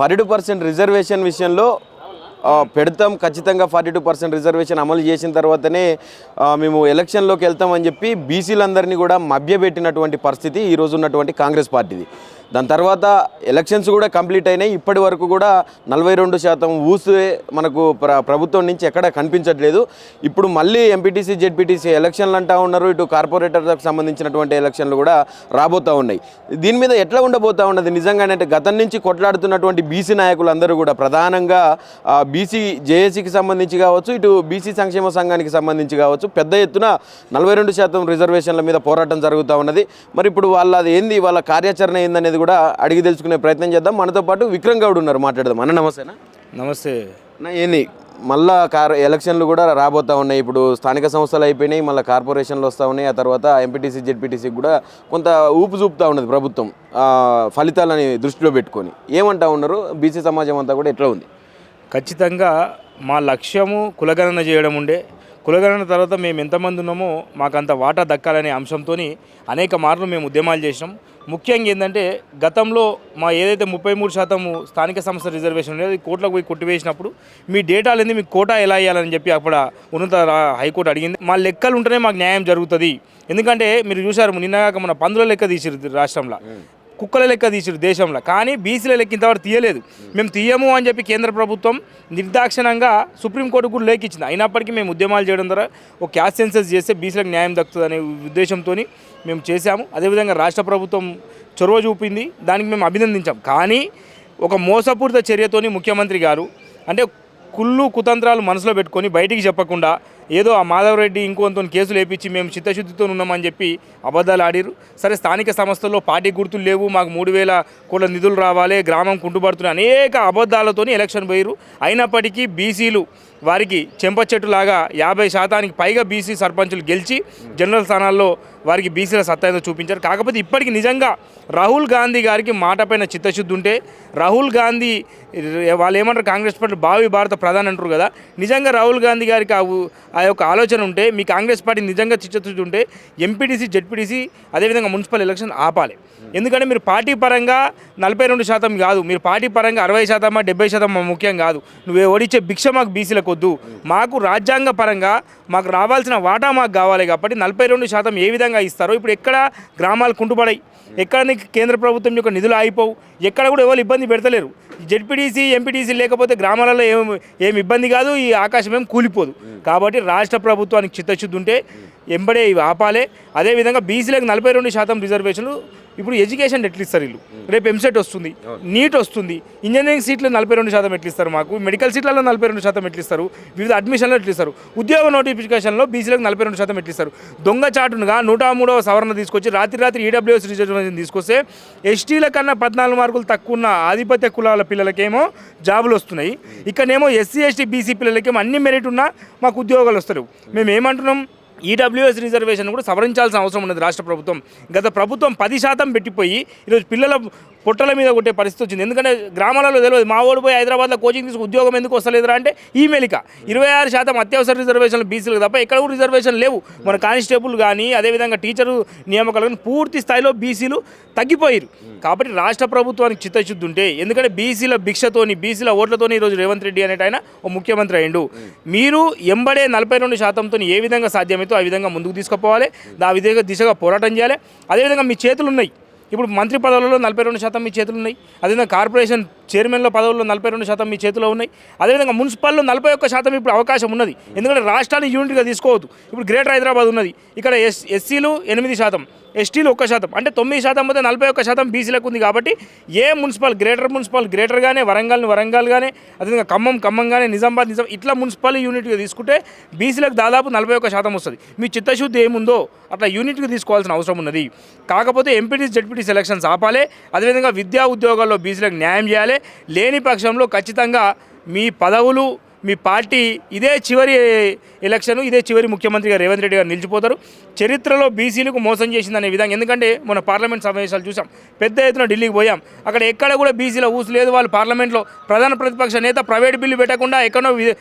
42% reservation విషయంలో పెడతాం, ఖచ్చితంగా 42% రిజర్వేషన్ అమలు చేసిన తర్వాతనే మేము ఎలక్షన్లోకి వెళ్తామని చెప్పి బీసీలందరినీ కూడా మభ్యపెట్టినటువంటి పరిస్థితి ఈరోజు ఉన్నటువంటి కాంగ్రెస్ పార్టీది. దాని తర్వాత ఎలక్షన్స్ కూడా కంప్లీట్ అయినాయి. ఇప్పటి వరకు కూడా 42% ఊసే మనకు ప్రభుత్వం నుంచి ఎక్కడ కనిపించట్లేదు. ఇప్పుడు మళ్ళీ ఎంపీటీసీ జెడ్పీటీసీ ఎలక్షన్లు అంటూ ఉన్నారు. ఇటు కార్పొరేటర్లకు సంబంధించినటువంటి ఎలక్షన్లు కూడా రాబోతూ ఉన్నాయి. దీని మీద ఎట్లా ఉండబోతూ ఉన్నది నిజంగానే అంటే గతం నుంచి కొట్లాడుతున్నటువంటి బీసీ నాయకులందరూ కూడా ప్రధానంగా బీసీ జేఏసీకి సంబంధించి కావచ్చు, ఇటు బీసీ సంక్షేమ సంఘానికి సంబంధించి కావచ్చు, పెద్ద ఎత్తున 42% రిజర్వేషన్ల మీద పోరాటం జరుగుతూ ఉన్నది. మరి ఇప్పుడు వాళ్ళది ఏంది, వాళ్ళ కార్యాచరణ ఏందనేది కూడా అడిగి తెలుసుకునే ప్రయత్నం చేద్దాం. మనతో పాటు విక్రమ్ గౌడ్ ఉన్నారు, మాట్లాడదాం. అన్న నమస్తేనా? నమస్తే అన్న. ఏంది మళ్ళా ఎలక్షన్లు కూడా రాబోతూ ఉన్నాయి. ఇప్పుడు స్థానిక సంస్థలు అయిపోయినాయి, మళ్ళీ కార్పొరేషన్లు వస్తూ ఉన్నాయి. ఆ తర్వాత ఎంపీటీసీ జెడ్పీటీసీకి కూడా కొంత ఊపు చూపుతూ ఉన్నది ప్రభుత్వం ఫలితాలని దృష్టిలో పెట్టుకొని. ఏమంటా ఉన్నారు బీసీ సమాజం అంతా కూడా ఎట్లా ఉంది? ఖచ్చితంగా మా లక్ష్యము కులగణన చేయడం ఉండే. కులగణన తర్వాత మేము ఎంతమంది ఉన్నామో మాకు అంత వాటా దక్కాలనే అంశంతో అనేక మార్లు మేము ఉద్యమాలు చేసినాం. ముఖ్యంగా ఏంటంటే గతంలో మా ఏదైతే 33% స్థానిక సంస్థ రిజర్వేషన్ ఉండేది కోర్టులకు పోయి కొట్టివేసినప్పుడు మీ డేటాలు ఏంది, మీకు కోటా ఎలా ఇవ్వాలని చెప్పి అప్పుడు ఉన్నత హైకోర్టు అడిగింది. మా లెక్కలు ఉంటేనే మాకు న్యాయం జరుగుతుంది. ఎందుకంటే మీరు చూసారు నిన్నగాక మన పందుల లెక్క తీసిరు రాష్ట్రంలో, కుక్కల లెక్క తీసిరు దేశంలో, కానీ బీసీల లెక్క ఇంతవరకు తీయలేదు. మేము తీయము అని చెప్పి కేంద్ర ప్రభుత్వం నిర్దాక్షిణంగా సుప్రీంకోర్టు కూడా లేఖ ఇచ్చింది. అయినప్పటికీ మేము ఉద్యమాలు చేయడం ద్వారా ఒక క్యాస్ట్ సెన్సస్ చేస్తే బీసీలకు న్యాయం దక్కుతుంది అనే ఉద్దేశంతో మేము చేశాము. అదేవిధంగా రాష్ట్ర ప్రభుత్వం చొరవ చూపింది, దానికి మేము అభినందించాం. కానీ ఒక మోసపూరిత చర్యతోని ముఖ్యమంత్రి గారు అంటే కుళ్ళు కుతంత్రాలు మనసులో పెట్టుకొని బయటికి చెప్పకుండా ఏదో ఆ మాధవరెడ్డి ఇంకొంత కేసులు వేయించి మేము చిత్తశుద్ధితో ఉన్నామని చెప్పి అబద్ధాలు ఆడిరు. సరే, స్థానిక సంస్థల్లో పార్టీ గుర్తులు లేవు, మాకు 3,000 కోట్ల నిధులు రావాలి, గ్రామం కుంటుపడుతున్న అనేక అబద్ధాలతో ఎలక్షన్ పోయిరు. అయినప్పటికీ బీసీలు వారికి చెంపచెట్టులాగా 50% పైగా బీసీ సర్పంచులు గెలిచి జనరల్ స్థానాల్లో వారికి బీసీల సత్తా చూపించారు. కాకపోతే ఇప్పటికి నిజంగా రాహుల్ గాంధీ గారికి మాట పైన చిత్తశుద్ధి ఉంటే, రాహుల్ గాంధీ వాళ్ళు ఏమంటారు కాంగ్రెస్ పార్టీ భావి భారత ప్రధాని అంటారు కదా, నిజంగా రాహుల్ గాంధీ గారికి ఆ యొక్క ఆలోచన ఉంటే, మీ కాంగ్రెస్ పార్టీ నిజంగా చిత్తశుద్ధి ఉంటే ఎంపీటీసీ జెడ్పీటీసీ అదేవిధంగా మున్సిపల్ ఎలక్షన్ ఆపాలి. ఎందుకంటే మీరు పార్టీ పరంగా 42% కాదు, మీరు పార్టీ పరంగా 60% 70% ముఖ్యం కాదు. నువ్వు ఓడిచ్చే భిక్ష మాకు బీసీలకు వద్దు, మాకు రాజ్యాంగ పరంగా మాకు రావాల్సిన వాటా మాకు కావాలి. కాబట్టి 42% ఏ విధంగా ఇస్తారో ఇప్పుడు ఎక్కడ గ్రామాలు కుంటుపడాయి, ఎక్కడ నీకు కేంద్ర ప్రభుత్వం యొక్క నిధులు అయిపోవు, ఎక్కడ కూడా ఎవరు ఇబ్బంది పెడతలేరు. జెడ్పీటీసీ ఎంపీటీసీ లేకపోతే గ్రామాలలో ఏమి ఇబ్బంది కాదు, ఈ ఆకాశం ఏం కూలిపోదు. కాబట్టి రాష్ట్ర ప్రభుత్వానికి చిత్తశుద్ధి ఉంటే ఎంబడే ఇవి ఆపాలే. అదేవిధంగా బీసీలకు 42% రిజర్వేషన్లు. ఇప్పుడు ఎడ్యుకేషన్ ఎట్లు ఇస్తారు వీళ్ళు, రేపు ఎంసెట్ వస్తుంది, నీట్ వస్తుంది, ఇంజనీరింగ్ సీట్లు 42% ఎట్లు ఇస్తారు, మాకు మెడికల్ సీట్లలో 42% ఎట్లు ఇస్తారు, వివిధ అడ్మిషన్లు ఎట్లు ఇస్తారు, ఉద్యోగ నోటిఫికేషన్లో బీసీలకు 42% ఎట్లు ఇస్తారు. దొంగచాటునుగా 103వ సవరణ తీసుకొచ్చి రాత్రి ఈడబ్ల్యూఎస్ రిజర్వేషన్ తీసుకొస్తే ఎస్టీల కన్నా 14 మార్కులు తక్కువ ఉన్న ఆధిపత్య కులాల పిల్లలకేమో జాబులు వస్తున్నాయి. ఇక్కడనేమో ఎస్సీ ఎస్టీ బీసీ పిల్లలకేమో అన్ని మెరిట్ ఉన్నా మాకు ఉద్యోగాలు వస్తారు. మేము ఏమంటున్నాం, ఈడబ్ల్యూఎస్ రిజర్వేషన్ కూడా సవరించాల్సిన అవసరం ఉన్నది. రాష్ట్ర ప్రభుత్వం గత ప్రభుత్వం 10% పెట్టిపోయి ఈరోజు పిల్లల పొట్టల మీద కొట్టే పరిస్థితి వచ్చింది. ఎందుకంటే గ్రామాలలో తెలియదు, మా ఓడి పోయి హైదరాబాద్లో కోచింగ్ తీసుకు ఉద్యోగం ఎందుకు వస్తలేదురా అంటే ఈ మెలిక 26% అత్యవసర రిజర్వేషన్లు బీసీలకు తప్ప ఎక్కడ కూడా రిజర్వేషన్ లేవు. మన కానిస్టేబుల్ కానీ అదేవిధంగా టీచరు నియామకాలు కానీ పూర్తి స్థాయిలో బీసీలు తగ్గిపోయారు. కాబట్టి రాష్ట్ర ప్రభుత్వానికి చిత్తశుద్ధి ఉంటే, ఎందుకంటే బీసీల భిక్షతోని బీసీల ఓట్లతోని ఈరోజు రేవంత్ రెడ్డి అనేట ఆయన ఓ ముఖ్యమంత్రి అయ్యిండు. మీరు ఎంబడే 42%తో ఏ విధంగా సాధ్యమైతే ఆ విధంగా ముందుకు తీసుకుపోవాలి, ఆ విధంగా దిశగా పోరాటం చేయాలి. అదేవిధంగా మీ చేతులు ఉన్నాయి, ఇప్పుడు మంత్రి పదవులలో 42% మీ చేతులు ఉన్నాయి. అదేవిధంగా కార్పొరేషన్ చైర్మన్ల పదవుల్లో 42% మీ చేతిలో ఉన్నాయి. అదేవిధంగా మున్సిపల్లో 41% ఇప్పుడు అవకాశం ఉన్నది. ఎందుకంటే రాష్ట్రాన్ని యూనిట్గా తీసుకోవద్దు. ఇప్పుడు గ్రేటర్ హైదరాబాద్ ఉన్నది, ఇక్కడ ఎస్సీలు 8%, ఎస్టీలు 1%, అంటే 9% పోతే 41% బీసీలకు ఉంది. కాబట్టి ఏ మున్సిపల్ గ్రేటర్ కానీ వరంగల్ కానీ అదేవిధంగా ఖమ్మం కానీ నిజాం ఇట్లా మున్సిపల్ యూనిట్గా తీసుకుంటే బీసీలకు దాదాపు 41% వస్తుంది. మీ చిత్తశుద్ధి ఏముందో అట్లా యూనిట్గా తీసుకోవాల్సిన అవసరం ఉన్నది. కాకపోతే ఎంపీటీసీ జెడ్పీటీసీ ఎలక్షన్స్ ఆపాలి. అదేవిధంగా విద్యా ఉద్యోగాల్లో బీసీలకు న్యాయం చేయాలి. లేని పక్షంలో ఖచ్చితంగా మీ పదవులు మీ పార్టీ ఇదే చివరి ఎలక్షన్, ఇదే చివరి ముఖ్యమంత్రిగా రేవంత్ రెడ్డి గారు నిలిచిపోతారు. చరిత్రలో బీసీలకు మోసం చేసిందనే విధంగా, ఎందుకంటే మన పార్లమెంట్ సమావేశాలు చూసాం, పెద్ద ఎత్తున ఢిల్లీకి పోయాం, అక్కడ ఎక్కడ కూడా బీసీల ఊసు లేదు. వాళ్ళు పార్లమెంట్లో ప్రధాన ప్రతిపక్ష నేత ప్రైవేట్ బిల్లు పెట్టకుండా ఎక్కడో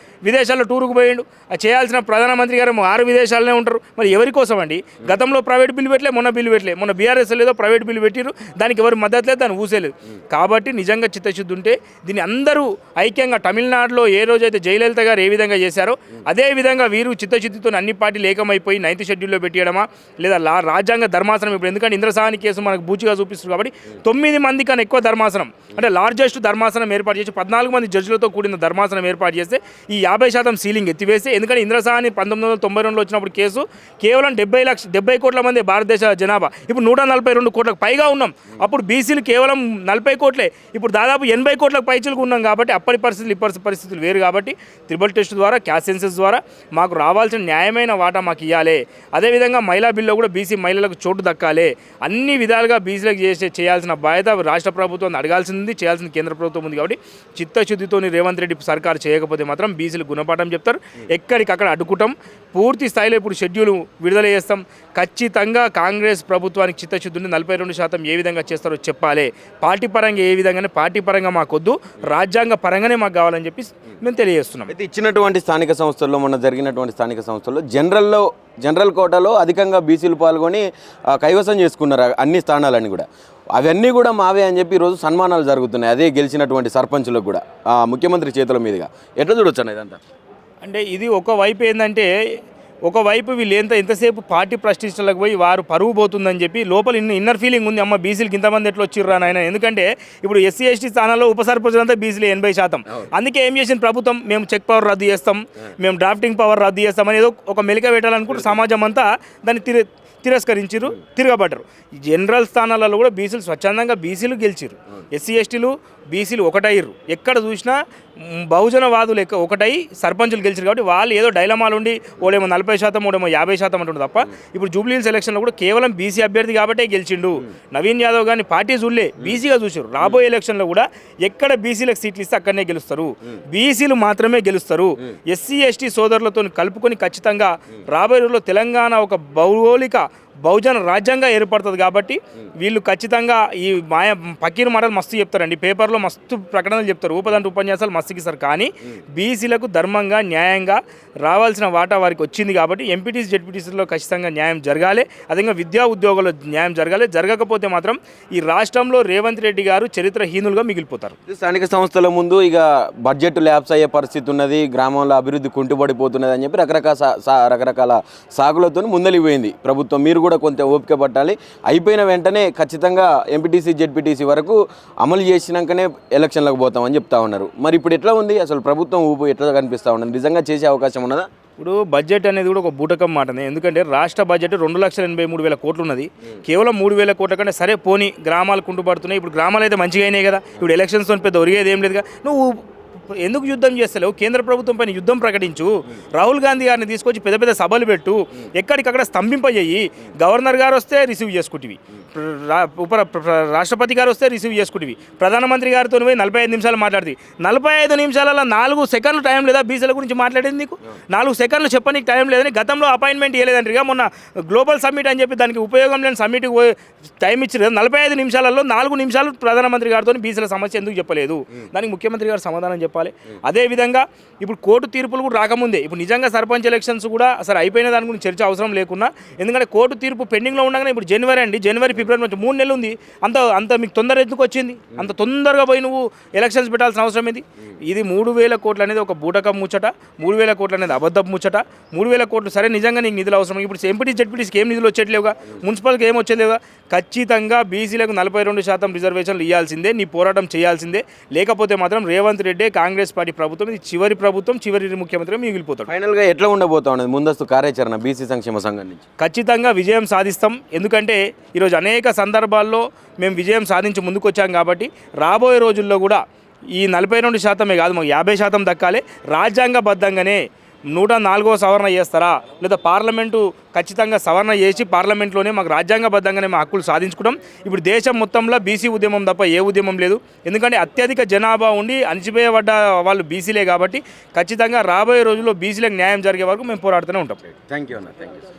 విదేశాల్లో టూరుకు పోయిండు. అది చేయాల్సిన ప్రధానమంత్రి గారు 6 విదేశాలనే ఉంటారు. మరి ఎవరి కోసం అండి? గతంలో ప్రైవేట్ బిల్లు పెట్టలే, మొన్న బిల్లు పెట్టలే, మొన్న బీఆర్ఎస్ లేదో ప్రైవేట్ బిల్లు పెట్టిరు, దానికి ఎవరు మద్దతు లేదు, దాన్ని ఊసేలేదు. కాబట్టి నిజంగా చిత్తశుద్ధి ఉంటే దీన్ని అందరూ ఐక్యంగా, తమిళనాడులో ఏ రోజైతే జయలలిత గారు ఏ విధంగా చేశారో అదే విధంగా వీరు చిత్తశుద్ధితో అన్ని పార్టీలు ఏకమైపోయి 9th షెడ్యూల్లో పెట్టియడమా, లేదా రాజ్యాంగ ధర్మాసనం, ఇప్పుడు ఎందుకంటే ఇంద్రసాని కేసు మనకు బూచిగా చూపిస్తుంది కాబట్టి 9 మంది కన్నా ఎక్కువ ధర్మాసనం, అంటే లార్జెస్ట్ ధర్మాసనం ఏర్పాటు చేసి 14 మంది జడ్జిలతో కూడిన ధర్మాసనం ఏర్పాటు చేస్తే ఈ 50% సీలింగ్ ఎత్తివేస్తే, ఎందుకంటే ఇంద్రసాని 1992లో వచ్చినప్పుడు కేసు కేవలం 70 కోట్ల మంది భారతదేశ జనాభా, ఇప్పుడు 142 కోట్లకు పైగా ఉన్నాం. అప్పుడు బీసీలు కేవలం 40 కోట్లే, ఇప్పుడు దాదాపు 80 కోట్లకు పైచులకు ఉన్నాం. కాబట్టి అప్పటి పరిస్థితులు ఇప్పటి పరిస్థితులు వేరు. కాబట్టి ట్రిబుల్ టెస్ట్ ద్వారా, క్యాస్ట్ సెన్సస్ ద్వారా మాకు రావాల్సిన న్యాయమైన వాటా మాకు ఇవ్వాలి. అదేవిధంగా మహిళా బిల్లో కూడా బీసీ మహిళలకు చోటు దక్కాలి. అన్ని విధాలుగా బీసీలకు చేయాల్సిన బాధ్యత రాష్ట్ర ప్రభుత్వం అడగాల్సింది, చేయాల్సిన కేంద్ర ప్రభుత్వం ఉంది. కాబట్టి చిత్తశుద్ధితోని రేవంత్ రెడ్డి సర్కారు చేయకపోతే మాత్రం బీసీలు గుణపాఠం చెప్తారు, ఎక్కడికక్కడ అడ్డుకుంటాం. పూర్తి స్థాయిలో ఇప్పుడు షెడ్యూల్ విడుదల చేస్తాం. ఖచ్చితంగా కాంగ్రెస్ ప్రభుత్వానికి చిత్తశుద్ధి ఉంది. 42% ఏ విధంగా చేస్తారో చెప్పాలి. పార్టీ పరంగా ఏ విధంగానే, పార్టీ పరంగా మాకొద్దు, రాజ్యాంగ పరంగానే మాకు కావాలని చెప్పి మేము తెలియజేస్తున్నాం. అయితే ఇచ్చినటువంటి స్థానిక సంస్థల్లో, మొన్న జరిగినటువంటి స్థానిక సంస్థల్లో జనరల్ కోటాలో అధికంగా బీసీలు పాల్గొని కైవసం చేసుకున్నారు అన్ని స్థానాలని కూడా. అవన్నీ కూడా మావే అని చెప్పి ఈరోజు సన్మానాలు జరుగుతున్నాయి. అదే గెలిచినటువంటి సర్పంచులకు కూడా ముఖ్యమంత్రి చేతుల మీదుగా. ఎట్లా చూడొచ్చు అన్న ఇదంతా? అంటే ఇది ఒకవైపు ఏంటంటే, ఒకవైపు వీళ్ళు ఎంతసేపు పార్టీ ప్రశ్నించలకు పోయి వారు పరువు పోతుందని చెప్పి లోపల ఇన్నర్ ఫీలింగ్ ఉంది, అమ్మ బీసీలకు ఇంతమంది ఎట్లా వచ్చిర్రా నాయన. ఎందుకంటే ఇప్పుడు ఎస్సీ ఎస్టీ స్థానాల్లో ఉప సర్పంచులు అంతా బీసీలు 80%. అందుకే ఏం చేసిన ప్రభుత్వం, మేము చెక్ పవర్ రద్దు చేస్తాం, మేము డ్రాఫ్టింగ్ పవర్ రద్దు చేస్తాం అని ఏదో ఒక మెలిక పెట్టాలనుకుంటే సమాజం అంతా దాన్ని తిరస్కరించారు, తిరగబడ్డారు. జనరల్ స్థానాలలో కూడా బీసీలు స్వచ్ఛందంగా బీసీలు గెలిచారు. ఎస్సీ ఎస్టీలు బీసీలు ఒకటయ్యారు. ఎక్కడ చూసినా బహుజనవాదులు ఒకటై సర్పంచులు గెలిచారు. కాబట్టి వాళ్ళు ఏదో డైలమాలు ఉండి ఓడేమో 40%, ఓడేమో 50% అంటుండే తప్ప, ఇప్పుడు జూబ్లీహిల్స్ ఎలక్షన్లో కూడా కేవలం బీసీ అభ్యర్థి కాబట్టే గెలిచిండు. నవీన్ యాదవ్ గారిని పార్టీ చూడలే, బీసీగా చూశారు. రాబోయే ఎలక్షన్లో కూడా ఎక్కడ బీసీలకు సీట్లు ఇస్తే అక్కడనే గెలుస్తారు, బీసీలు మాత్రమే గెలుస్తారు. ఎస్సీ ఎస్టీ సోదరులతో కలుపుకొని ఖచ్చితంగా రాబోయే రోజుల్లో తెలంగాణ ఒక భౌగోళిక బహుజన రాజ్యంగా ఏర్పడుతుంది. కాబట్టి వీళ్ళు ఖచ్చితంగా ఈ పకీరు మాటలు మస్తు చెప్తారండి, పేపర్లో మస్తు ప్రకటనలు చెప్తారు, ఉపదంట ఉపన్యాసాలు మస్తు ఇస్తారు. కానీ బీసీలకు ధర్మంగా, న్యాయంగా రావాల్సిన వాటా వారికి వచ్చింది. కాబట్టి ఎంపీటీసీ జెడ్పీటీసీలో ఖచ్చితంగా న్యాయం జరగాలి. అదేవిధంగా విద్యా ఉద్యోగాల్లో న్యాయం జరగాలి. జరగకపోతే మాత్రం ఈ రాష్ట్రంలో రేవంత్ రెడ్డి గారు చరిత్రహీనులుగా మిగిలిపోతారు. స్థానిక సంస్థల ముందు ఇక బడ్జెట్ ల్యాప్స్ అయ్యే పరిస్థితి ఉన్నది, గ్రామంలో అభివృద్ధి కుంటుపడిపోతున్నది అని చెప్పి రకరకాల సాగులతో ముందలిపోయింది ప్రభుత్వం. మీరు కూడా కొంత ఓపిక పట్టాలి. అయిపోయిన వెంటనే ఖచ్చితంగా ఎంపీటీసీ జెడ్పీటీసీ వరకు అమలు చేసినాకనే ఎలక్షన్లకు పోతామని చెప్తా ఉన్నారు. మరి ఇప్పుడు ఎట్లా ఉంది అసలు ప్రభుత్వం ఊపు ఎట్లా కనిపిస్తూ ఉన్నది? నిజంగా చేసే అవకాశం ఉన్నదా? ఇప్పుడు బడ్జెట్ అనేది కూడా ఒక బూటకం మాటనే. ఎందుకంటే రాష్ట్ర బడ్జెట్ 2,83,000 కోట్లు ఉన్నది. కేవలం 3,000 కోట్ల కంటే సరే పోనీ గ్రామాలు కుంటుపడుతున్నాయి. ఇప్పుడు గ్రామాలు అయితే మంచిగా అయినాయి కదా, ఇప్పుడు ఎలక్షన్స్తో పెద్ద ఒరిగేది ఏం లేదుగా. నువ్వు ఎందుకు యుద్ధం చేస్తలేవు? కేంద్ర ప్రభుత్వం పైన యుద్ధం ప్రకటించు. రాహుల్ గాంధీ గారిని తీసుకొచ్చి పెద్ద పెద్ద సభలు పెట్టు, ఎక్కడికక్కడ స్తంభింపజేయి. గవర్నర్ గారు వస్తే రిసీవ్ చేసుకుంటువి, రాష్ట్రపతి గారు వస్తే రిసీవ్ చేసుకుంటువి, ప్రధానమంత్రి గారితో పోయి 45 నిమిషాలు మాట్లాడుతుంది. 45 నిమిషాలలో 4 సెకండ్లు టైం లేదా బీసీల గురించి మాట్లాడేది? నీకు 4 సెకండ్లు చెప్పనీకి టైం లేదని గతంలో అపాయింట్మెంట్ ఇవ్వలేదంటారుగా. మొన్న గ్లోబల్ సమ్మిట్ అని చెప్పి దానికి ఉపయోగం లేని సమ్మిట్కి టైం ఇచ్చారు. 45 నిమిషాలలో 4 నిమిషాలు ప్రధానమంత్రి గారితో బీసీల సమస్య ఎందుకు చెప్పలేదు? దానికి ముఖ్యమంత్రి గారు సమాధానం చెప్పాలి. అదేవిధంగా ఇప్పుడు కోర్టు తీర్పులు కూడా రాకముందే ఇప్పుడు నిజంగా సర్పంచ్ ఎలక్షన్స్ కూడా అసలు అయిపోయిన దాని గురించి చర్చ అవసరం లేకున్నా, ఎందుకంటే కోర్టు తీర్పు పెండింగ్లో ఉండగానే ఇప్పుడు జనవరి ఫిబ్రవరి నుంచి 3 నెలలు ఉంది. అంత మీకు తొందర ఎందుకు వచ్చింది? అంత తొందరగా పోయి నువ్వు ఎలక్షన్స్ పెట్టాల్సిన అవసరం ఏంది? ఇది 3,000 కోట్లు అనేది ఒక బూటకం ముచ్చట, 3,000 కోట్లు అనేది అబద్ధపు ముచ్చట. 3,000 కోట్లు సరే నిజంగా నీకు నిధులు అవసరం. ఇప్పుడు ఎంపీటీ జెడ్పీటీస్కి ఏం నిధులు వచ్చేట్లేవుగా, మున్సిపల్కి ఏం వచ్చేలేవుగా. ఖచ్చితంగా బీసీలకు 42% రిజర్వేషన్లు ఇవ్వాల్సిందే, నీ పోరాటం చేయాల్సిందే. లేకపోతే మాత్రం రేవంత్ రెడ్డి కాంగ్రెస్ పార్టీ ప్రభుత్వం ఇది చివరి ప్రభుత్వం, చివరి ముఖ్యమంత్రి మిగిలిపోతాడు. ఫైనల్గా ఎట్లా ఉండబోతా ఉన్నది ముందస్తు కార్యాచరణ బీసీ సంక్షేమ సంఘం నుంచి? ఖచ్చితంగా విజయం సాధిస్తాం. ఎందుకంటే ఈరోజు అనేక సందర్భాల్లో మేము విజయం సాధించి ముందుకు వచ్చాం. కాబట్టి రాబోయే రోజుల్లో కూడా ఈ 42% కాదు, మాకు 50% దక్కాలి. రాజ్యాంగబద్ధంగానే 104వ సవరణ చేస్తారా లేదా పార్లమెంటు ఖచ్చితంగా సవరణ చేసి పార్లమెంట్లోనే మాకు రాజ్యాంగబద్ధంగానే మా హక్కులు సాధించుకుంటాం. ఇప్పుడు దేశం మొత్తంలో బీసీ ఉద్యమం తప్ప ఏ ఉద్యమం లేదు. ఎందుకంటే అత్యధిక జనాభా ఉండి అణచివేయబడ్డ వాళ్ళు బీసీలే కాబట్టి ఖచ్చితంగా రాబోయే రోజుల్లో బీసీలకు న్యాయం జరిగే వరకు మేము పోరాడుతూనే ఉంటాం. థ్యాంక్ యూ అన్న, థ్యాంక్ యూ.